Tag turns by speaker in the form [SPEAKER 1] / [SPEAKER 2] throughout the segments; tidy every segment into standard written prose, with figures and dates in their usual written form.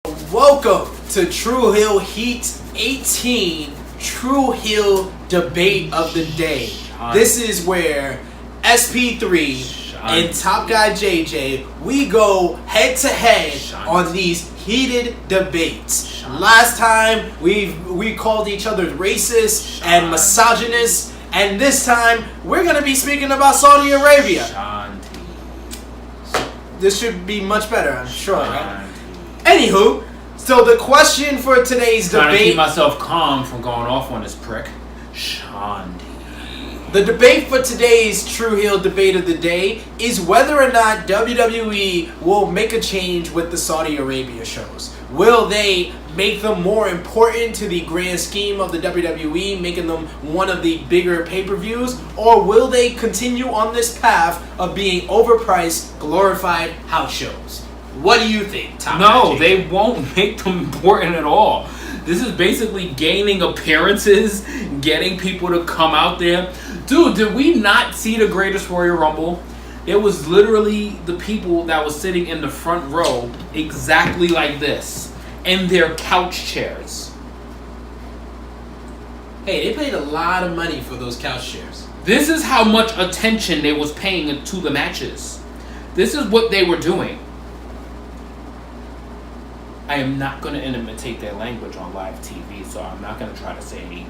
[SPEAKER 1] Welcome to Tru Heel Heat 18, Tru Heel Debate of the Day. This is where SP3 and Top Guy JJ, we go head to head on these heated debates. Last time we called each other racist and misogynist, and this time we're going to be speaking about Saudi Arabia. This should be much better, I'm sure, right? Anywho, so the question for today's debate...
[SPEAKER 2] Trying to keep myself calm from going off on this prick. Shanti.
[SPEAKER 1] The debate for today's Tru Heel Debate of the Day is whether or not WWE will make a change with the Saudi Arabia shows. Will they make them more important to the grand scheme of the WWE, making them one of the bigger pay-per-views? Or will they continue on this path of being overpriced, glorified house shows? What do you think, Tom?
[SPEAKER 2] No, they won't make them important at all. This is basically gaining appearances, getting people to come out there. Dude, did we not see the Greatest Royal Rumble? It was literally the people that was sitting in the front row exactly like this, in their couch chairs.
[SPEAKER 1] Hey, they paid a lot of money for those couch chairs.
[SPEAKER 2] This is how much attention they was paying to the matches. This is what they were doing. I am not going to imitate their language on live TV, so I'm not going to try to say any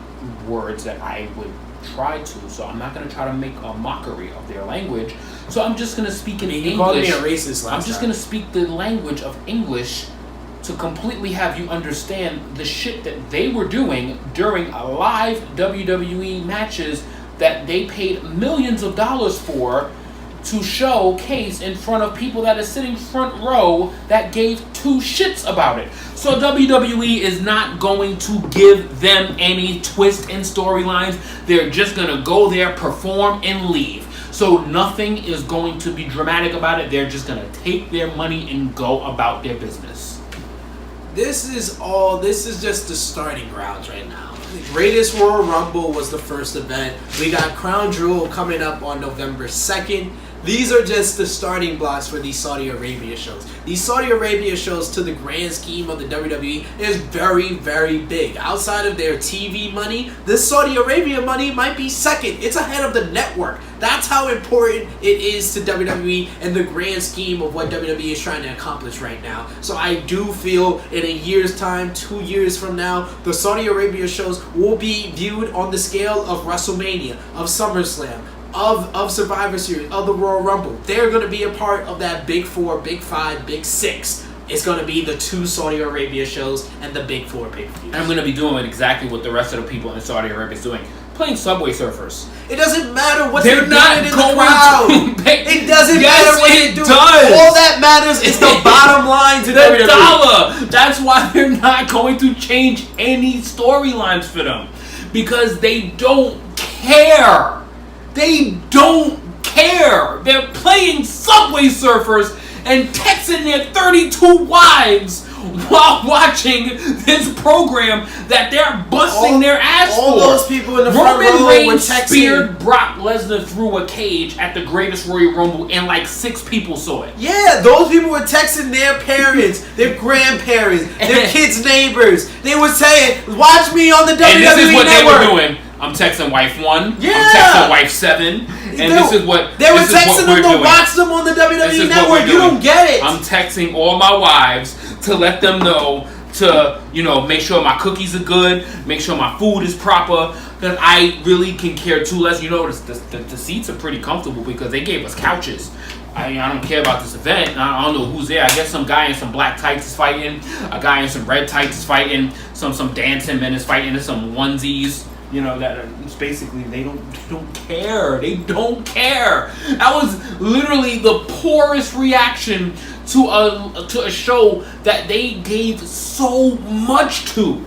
[SPEAKER 2] words that I would try to. So I'm not going to try to make a mockery of their language. So I'm just going to speak in English.
[SPEAKER 1] You called me a racist last
[SPEAKER 2] I'm just going to speak the language of English to completely have you understand the shit that they were doing during a live WWE matches that they paid millions of dollars for, to showcase in front of people that are sitting front row that gave two shits about it. So WWE is not going to give them any twist in storylines. They're just going to go there, perform, and leave. So nothing is going to be dramatic about it. They're just going to take their money and go about their business.
[SPEAKER 1] This is just the starting grounds right now. The Greatest Royal Rumble was the first event. We got Crown Jewel coming up on November 2nd. These are just the starting blocks for these Saudi Arabia shows. These Saudi Arabia shows, to the grand scheme of the WWE, is very, very big. Outside of their TV money, this Saudi Arabia money might be second. It's ahead of the network. That's how important it is to WWE and the grand scheme of what WWE is trying to accomplish right now. So I do feel in a year's time, 2 years from now, the Saudi Arabia shows will be viewed on the scale of WrestleMania, of SummerSlam, of Survivor Series, of the Royal Rumble. They're going to be a part of that Big Four, Big Five, Big Six. It's going to be the two Saudi Arabia shows and the Big Four pay-per-views.
[SPEAKER 2] I'm going to be doing exactly what the rest of the people in Saudi Arabia is doing. Playing Subway Surfers.
[SPEAKER 1] It doesn't matter what
[SPEAKER 2] they're not
[SPEAKER 1] doing in
[SPEAKER 2] going
[SPEAKER 1] the crowd.
[SPEAKER 2] It
[SPEAKER 1] doesn't matter what they do.
[SPEAKER 2] Does.
[SPEAKER 1] All that matters is the bottom line to
[SPEAKER 2] the
[SPEAKER 1] WWE.
[SPEAKER 2] dollar. That's why they're not going to change any storylines for them, because they don't care. They don't care. They're playing Subway Surfers and texting their 32 wives while watching this program that they're busting their ass for.
[SPEAKER 1] All those people in the front row were texting.
[SPEAKER 2] Speared Brock Lesnar through a cage at the Greatest Royal Rumble, and like 6 people saw it.
[SPEAKER 1] Yeah, those people were texting their parents, their grandparents, their kids' neighbors. They were saying, "Watch me on the WWE Network."
[SPEAKER 2] And this is what they were doing. I'm texting wife 1.
[SPEAKER 1] Yeah.
[SPEAKER 2] I'm texting wife 7. And this is what
[SPEAKER 1] they were texting them to watch them on the WWE Network. You don't get it.
[SPEAKER 2] I'm texting all my wives to let them know to, make sure my cookies are good, make sure my food is proper, because I really can care too less. The seats are pretty comfortable because they gave us couches. I don't care about this event. I don't know who's there. I guess some guy in some black tights is fighting. A guy in some red tights is fighting. Some dancing men is fighting in some onesies. That it's basically they don't care. They don't care. That was literally the poorest reaction to a show that they gave so much to.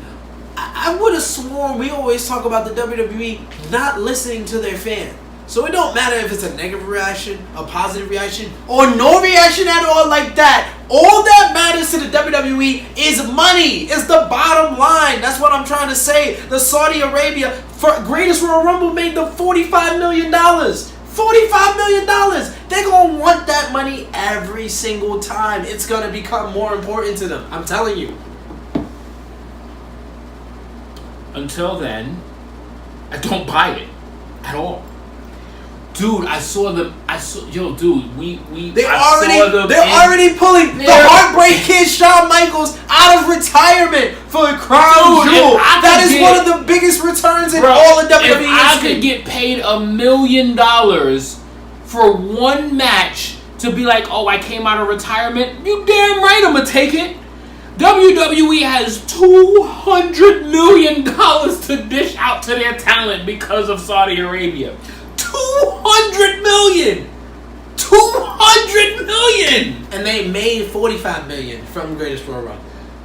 [SPEAKER 1] I would have sworn we always talk about the WWE not listening to their fans. So it don't matter if it's a negative reaction, a positive reaction, or no reaction at all like that. All that matters to the WWE is money. It's the bottom line. That's what I'm trying to say. The Saudi Arabia Greatest Royal Rumble made them $45 million. $45 million. They're going to want that money every single time. It's going to become more important to them. I'm telling you.
[SPEAKER 2] Until then, I don't buy it at all. Dude, they're
[SPEAKER 1] already pulling the Heartbreak Kid Shawn Michaels out of retirement for the Crown Jewel. That is one of the biggest returns in all of WWE history.
[SPEAKER 2] If I could get paid $1 million for one match to be like, oh, I came out of retirement, you damn right I'm gonna take it. WWE has $200 million to dish out to their talent because of Saudi Arabia. $200 million! $200 million!
[SPEAKER 1] And they made $45 million from Greatest Royal Rumble.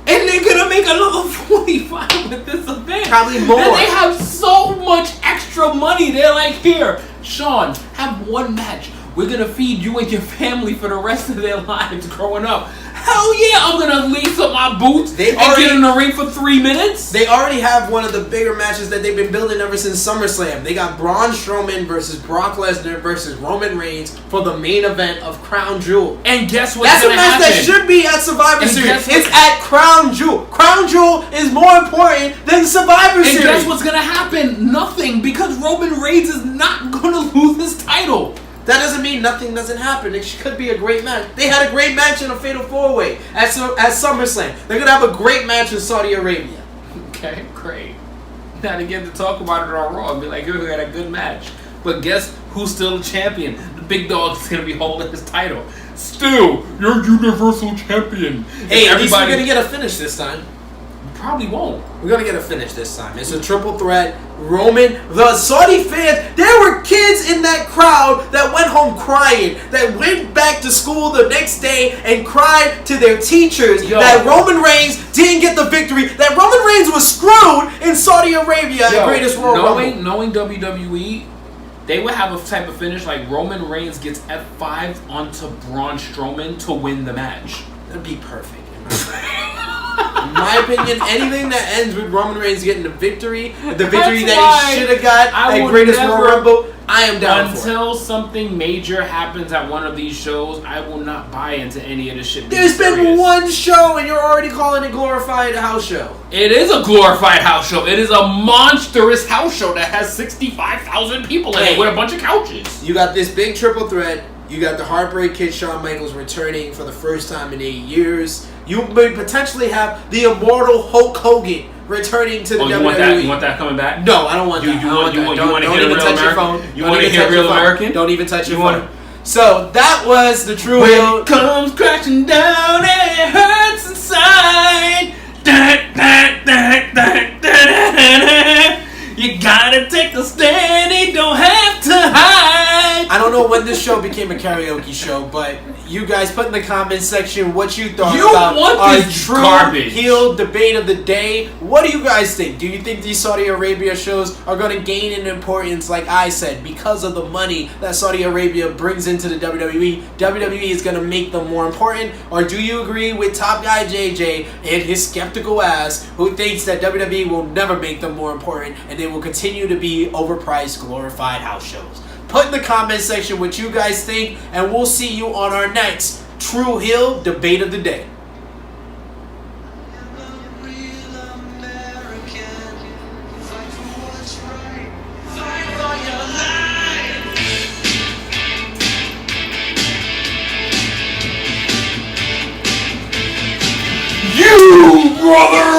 [SPEAKER 2] And they're gonna make another 45 with this event.
[SPEAKER 1] Probably more.
[SPEAKER 2] And they have so much extra money. They're like, here, Sean, have one match. We're gonna feed you and your family for the rest of their lives growing up. Hell yeah, I'm gonna lace up my boots and get in the ring for 3 minutes.
[SPEAKER 1] They already have one of the bigger matches that they've been building ever since SummerSlam. They got Braun Strowman versus Brock Lesnar versus Roman Reigns for the main event of Crown Jewel.
[SPEAKER 2] And guess what's
[SPEAKER 1] That's a match that should be at Survivor Series. It's at Crown Jewel. Crown Jewel is more important than Survivor Series.
[SPEAKER 2] And guess what's gonna happen? Nothing, because Roman Reigns is not gonna lose his title.
[SPEAKER 1] That doesn't mean nothing doesn't happen. It could be a great match. They had a great match in a Fatal 4-Way at SummerSlam. They're going to have a great match in Saudi Arabia.
[SPEAKER 2] Okay, great. Now they get to talk about it on Raw and be like, we had a good match. But guess who's still the champion? The big dog is going to be holding his title. Still, you're Universal Champion.
[SPEAKER 1] Hey, at least we're going to get a finish this time.
[SPEAKER 2] Probably won't.
[SPEAKER 1] We're going to get a finish this time. It's a triple threat. Roman, the Saudi fans, there were kids in that crowd that went home crying, that went back to school the next day and cried to their teachers that Roman Reigns didn't get the victory, that Roman Reigns was screwed in Saudi Arabia at Greatest Royal Rumble.
[SPEAKER 2] Knowing WWE, they would have a type of finish like Roman Reigns gets F5 onto Braun Strowman to win the match.
[SPEAKER 1] That'd be perfect. In my opinion, anything that ends with Roman Reigns getting the victory that he should have got at Greatest Royal Rumble, I am down for it.
[SPEAKER 2] Until something major happens at one of these shows, I will not buy into any of this shit.
[SPEAKER 1] There's been one show and you're already calling it glorified house show.
[SPEAKER 2] It is a glorified house show. It is a monstrous house show that has 65,000 people in it with a bunch of couches.
[SPEAKER 1] You got this big triple threat. You got the Heartbreak Kid Shawn Michaels returning for the first time in 8 years. You may potentially have the immortal Hulk Hogan returning to the WWE.
[SPEAKER 2] You want that coming back?
[SPEAKER 1] No, I don't want that.
[SPEAKER 2] You want to hear Real American? You want to hear Real American?
[SPEAKER 1] Don't even touch your phone. So that was the Tru Heel.
[SPEAKER 2] When it comes crashing down and it hurts inside. You gotta take a stand, you don't have to hide.
[SPEAKER 1] I don't know when this show became a karaoke show, but you guys put in the comments section what you thought about our Tru Heel Debate of the day. What do you guys think? Do you think these Saudi Arabia shows are going to gain in importance, like I said, because of the money that Saudi Arabia brings into the WWE? WWE is going to make them more important? Or do you agree with Top Guy JJ and his skeptical ass who thinks that WWE will never make them more important and they will continue to be overpriced, glorified house shows? Put in the comment section what you guys think, and we'll see you on our next Tru Heel Debate of the Day. You brother!